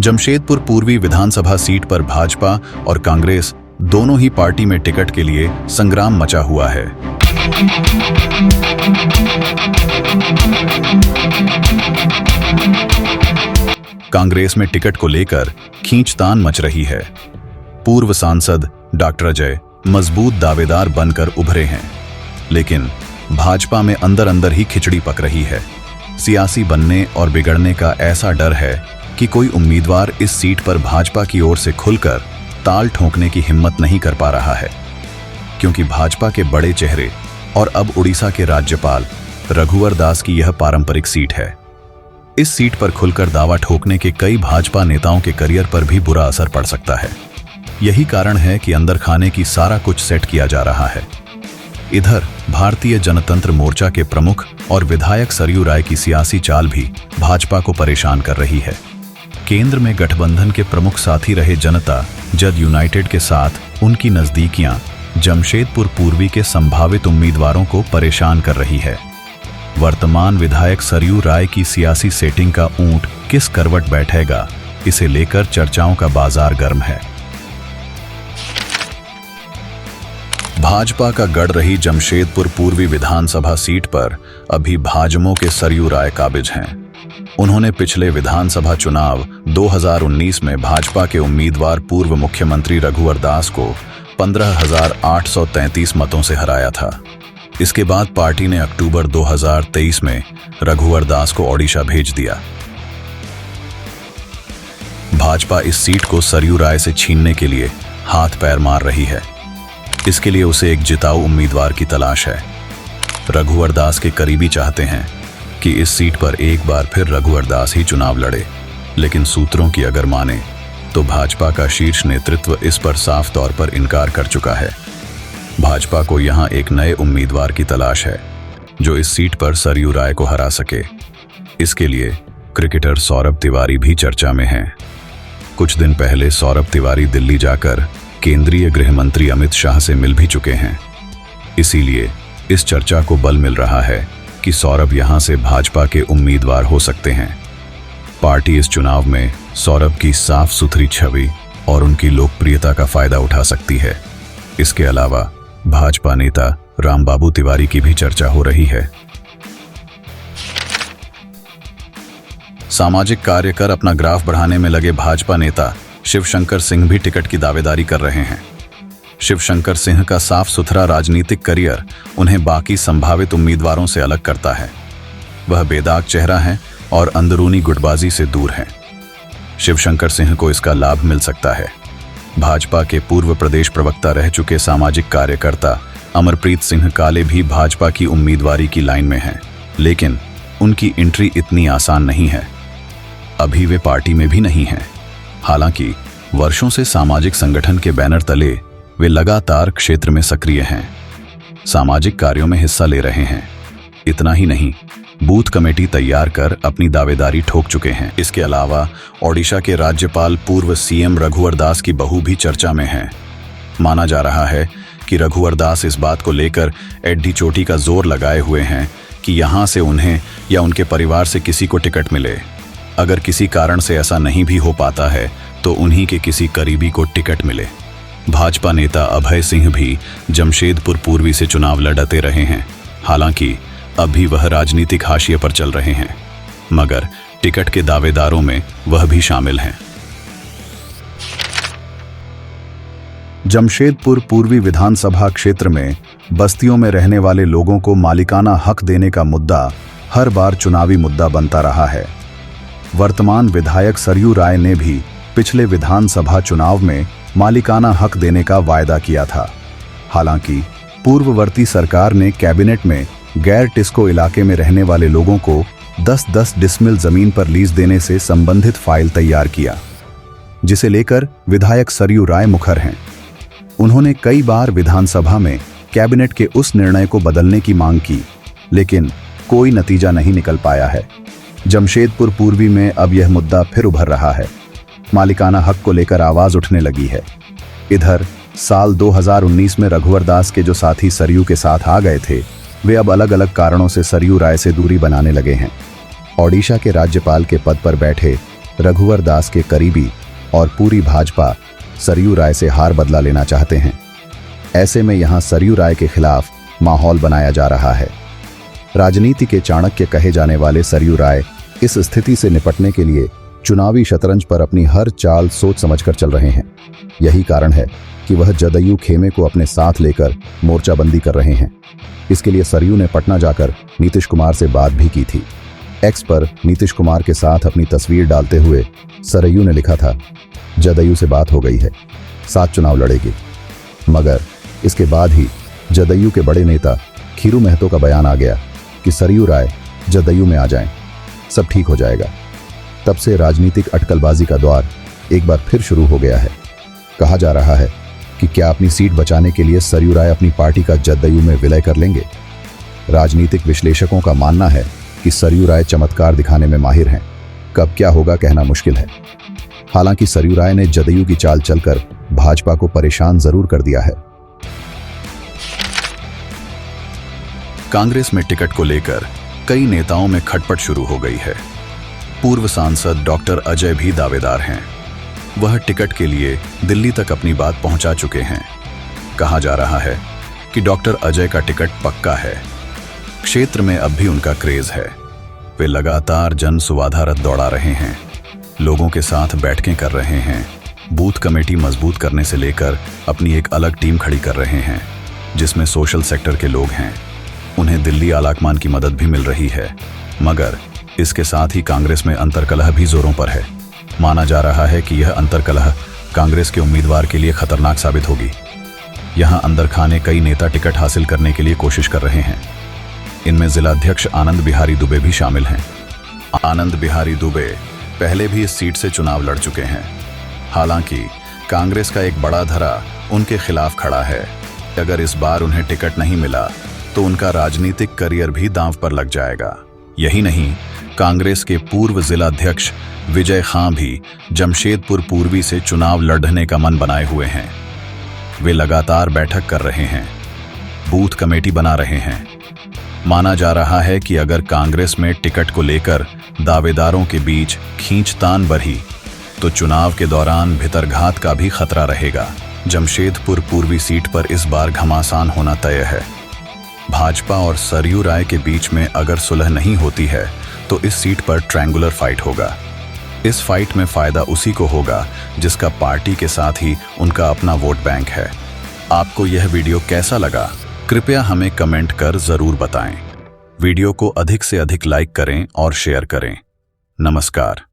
जमशेदपुर पूर्वी विधानसभा सीट पर भाजपा और कांग्रेस दोनों ही पार्टी में टिकट के लिए संग्राम मचा हुआ है। कांग्रेस में टिकट को लेकर खींचतान मच रही है। पूर्व सांसद डॉक्टर अजय मजबूत दावेदार बनकर उभरे हैं, लेकिन भाजपा में अंदर अंदर ही खिचड़ी पक रही है। सियासी बनने और बिगड़ने का ऐसा डर है कि कोई उम्मीदवार इस सीट पर भाजपा की ओर से खुलकर ताल ठोंकने की हिम्मत नहीं कर पा रहा है, क्योंकि भाजपा के बड़े चेहरे और अब उड़ीसा के राज्यपाल रघुवर दास की यह पारंपरिक सीट है। इस सीट पर खुलकर दावा ठोकने के कई भाजपा नेताओं के करियर पर भी बुरा असर पड़ सकता है। यही कारण है कि अंदर खाने की सारा कुछ सेट किया जा रहा है। इधर भारतीय जनतंत्र मोर्चा के प्रमुख और विधायक सरयू राय की सियासी चाल भी भाजपा को परेशान कर रही है। केंद्र में गठबंधन के प्रमुख साथी रहे जनता जद यूनाइटेड के साथ उनकी नजदीकियां जमशेदपुर पूर्वी के संभावित उम्मीदवारों को परेशान कर रही है। वर्तमान विधायक सरयू राय की सियासी सेटिंग का ऊंट किस करवट बैठेगा, इसे लेकर चर्चाओं का बाजार गर्म है। भाजपा का गढ़ रही जमशेदपुर पूर्वी विधानसभा सीट पर अभी भाजपा के सरयू राय काबिज हैं। उन्होंने पिछले विधानसभा चुनाव 2019 में भाजपा के उम्मीदवार पूर्व मुख्यमंत्री रघुवर दास को 15,833 मतों से हराया था। इसके बाद पार्टी ने अक्टूबर 2023 में रघुवर दास को ओडिशा भेज दिया। भाजपा इस सीट को सरयू राय से छीनने के लिए हाथ पैर मार रही है। इसके लिए उसे एक जिताऊ उम्मीदवार की तलाश है। रघुवर दास के करीबी चाहते हैं कि इस सीट पर एक बार फिर रघुवर दास ही चुनाव लड़े, लेकिन सूत्रों की अगर माने तो भाजपा का शीर्ष नेतृत्व इस पर साफ तौर पर इनकार कर चुका है। भाजपा को यहां एक नए उम्मीदवार की तलाश है जो इस सीट पर सरयू राय को हरा सके। इसके लिए क्रिकेटर सौरभ तिवारी भी चर्चा में हैं। कुछ दिन पहले सौरभ तिवारी दिल्ली जाकर केंद्रीय गृह मंत्री अमित शाह से मिल भी चुके हैं। इसीलिए इस चर्चा को बल मिल रहा है कि सौरभ यहां से भाजपा के उम्मीदवार हो सकते हैं। पार्टी इस चुनाव में सौरभ की साफ सुथरी छवि और उनकी लोकप्रियता का फायदा उठा सकती है। इसके अलावा भाजपा नेता रामबाबू तिवारी की भी चर्चा हो रही है। सामाजिक कार्य कर अपना ग्राफ बढ़ाने में लगे भाजपा नेता शिवशंकर सिंह भी टिकट की दावेदारी कर रहे हैं। शिवशंकर सिंह का साफ सुथरा राजनीतिक करियर उन्हें बाकी संभावित उम्मीदवारों से अलग करता है। वह बेदाग चेहरा है और अंदरूनी गुटबाजी से दूर हैं। शिवशंकर सिंह को इसका लाभ मिल सकता है। भाजपा के पूर्व प्रदेश प्रवक्ता रह चुके सामाजिक कार्यकर्ता अमरप्रीत सिंह काले भी भाजपा की उम्मीदवारी की लाइन में हैं, लेकिन उनकी एंट्री इतनी आसान नहीं है। अभी वे पार्टी में भी नहीं हैं। हालांकि वर्षों से सामाजिक संगठन के बैनर तले वे लगातार क्षेत्र में सक्रिय हैं, सामाजिक कार्यों में हिस्सा ले रहे हैं। इतना ही नहीं, बूथ कमेटी तैयार कर अपनी दावेदारी ठोक चुके हैं। इसके अलावा ओडिशा के राज्यपाल पूर्व सीएम रघुवर दास की बहू भी चर्चा में है। माना जा रहा है कि रघुवर दास इस बात को लेकर एड्डी चोटी का जोर लगाए हुए हैं कि यहां से उन्हें या उनके परिवार से किसी को टिकट मिले। अगर किसी कारण से ऐसा नहीं भी हो पाता है तो उन्हीं के किसी करीबी को टिकट मिले। भाजपा नेता अभय सिंह भी जमशेदपुर पूर्वी से चुनाव लड़ते रहे हैं। हालांकि अभी वह राजनीतिक हाशिए पर चल रहे हैं, मगर टिकट के दावेदारों में वह भी शामिल हैं। जमशेदपुर पूर्वी विधानसभा क्षेत्र में बस्तियों में रहने वाले लोगों को मालिकाना हक देने का मुद्दा हर बार चुनावी मुद्दा बनता रहा है। वर्तमान विधायक सरयू राय ने भी पिछले विधानसभा चुनाव में मालिकाना हक देने का वायदा किया था। हालांकि पूर्ववर्ती सरकार ने कैबिनेट में गैर टिस्को इलाके में रहने वाले लोगों को 10-10 डिसमिल जमीन पर लीज देने से संबंधित फाइल तैयार किया, जिसे लेकर विधायक सरयू राय मुखर हैं। उन्होंने कई बार विधानसभा में कैबिनेट के उस निर्णय को बदलने की मांग की, लेकिन कोई नतीजा नहीं निकल पाया है। जमशेदपुर पूर्वी में अब यह मुद्दा फिर उभर रहा है। मालिकाना हक को लेकर आवाज उठने लगी है। इधर साल 2019 में रघुवर दास के जो साथी सरयू के साथ आ गए थे, वे अब अलग अलग कारणों से सरयू राय से दूरी बनाने लगे हैं। ओडिशा के राज्यपाल के पद पर बैठे रघुवर दास के करीबी और पूरी भाजपा सरयू राय से हार बदला लेना चाहते हैं। ऐसे में यहां सरयू राय के खिलाफ माहौल बनाया जा रहा है। राजनीति के चाणक्य कहे जाने वाले सरयू राय इस स्थिति से निपटने के लिए चुनावी शतरंज पर अपनी हर चाल सोच समझकर चल रहे हैं। यही कारण है कि वह जदयू खेमे को अपने साथ लेकर मोर्चाबंदी कर रहे हैं। इसके लिए सरयू ने पटना जाकर नीतीश कुमार से बात भी की थी। एक्स पर नीतीश कुमार के साथ अपनी तस्वीर डालते हुए सरयू ने लिखा था, जदयू से बात हो गई है, साथ चुनाव लड़ेगी। मगर इसके बाद ही जदयू के बड़े नेता खीरू महतो का बयान आ गया कि सरयू राय जदयू में आ जाएं, सब ठीक हो जाएगा। तब से राजनीतिक अटकलबाजी का दौर एक बार फिर शुरू हो गया है। कहा जा रहा है कि क्या अपनी सीट बचाने के लिए सरयू राय अपनी पार्टी का जदयू में विलय कर लेंगे। राजनीतिक विश्लेषकों का मानना है कि सरयू राय चमत्कार दिखाने में माहिर हैं। कब क्या होगा कहना मुश्किल है। हालांकि सरयू राय ने जदयू की चाल चलकर भाजपा को परेशान जरूर कर दिया है। कांग्रेस में टिकट को लेकर कई नेताओं में खटपट शुरू हो गई है। पूर्व सांसद डॉक्टर अजय भी दावेदार हैं। वह टिकट के लिए दिल्ली तक अपनी बात पहुंचा चुके हैं। कहा जा रहा है कि डॉक्टर अजय का टिकट पक्का है। क्षेत्र में अब भी उनका क्रेज है। वे लगातार जन सुवाधा रथ दौड़ा रहे हैं, लोगों के साथ बैठकें कर रहे हैं, बूथ कमेटी मजबूत करने से लेकर अपनी एक अलग टीम खड़ी कर रहे हैं जिसमें सोशल सेक्टर के लोग हैं। उन्हें दिल्ली आलाकमान की मदद भी मिल रही है। मगर इसके साथ ही कांग्रेस में अंतर्कलह भी जोरों पर है। माना जा रहा है कि यह अंतर्कलह कांग्रेस के उम्मीदवार के लिए खतरनाक साबित होगी। यहां अंदर खाने कई नेता टिकट हासिल करने के लिए कोशिश कर रहे हैं। इनमें जिलाध्यक्ष आनंद बिहारी दुबे भी शामिल हैं। आनंद बिहारी दुबे पहले भी इस सीट से चुनाव लड़ चुके हैं। हालांकि कांग्रेस का एक बड़ा धरा उनके खिलाफ खड़ा है। अगर इस बार उन्हें टिकट नहीं मिला तो उनका राजनीतिक करियर भी दांव पर लग जाएगा। यही नहीं, कांग्रेस के पूर्व जिलाध्यक्ष विजय खां भी जमशेदपुर पूर्वी से चुनाव लड़ने का मन बनाए हुए हैं। वे लगातार बैठक कर रहे हैं, बूथ कमेटी बना रहे हैं। माना जा रहा है कि अगर कांग्रेस में टिकट को लेकर दावेदारों के बीच खींचतान बढ़ी तो चुनाव के दौरान भितरघात का भी खतरा रहेगा। जमशेदपुर पूर्वी सीट पर इस बार घमासान होना तय है। भाजपा और सरयू राय के बीच में अगर सुलह नहीं होती है तो इस सीट पर ट्रायंगुलर फाइट होगा। इस फाइट में फायदा उसी को होगा जिसका पार्टी के साथ ही उनका अपना वोट बैंक है। आपको यह वीडियो कैसा लगा, कृपया हमें कमेंट कर जरूर बताएं। वीडियो को अधिक से अधिक लाइक करें और शेयर करें। नमस्कार।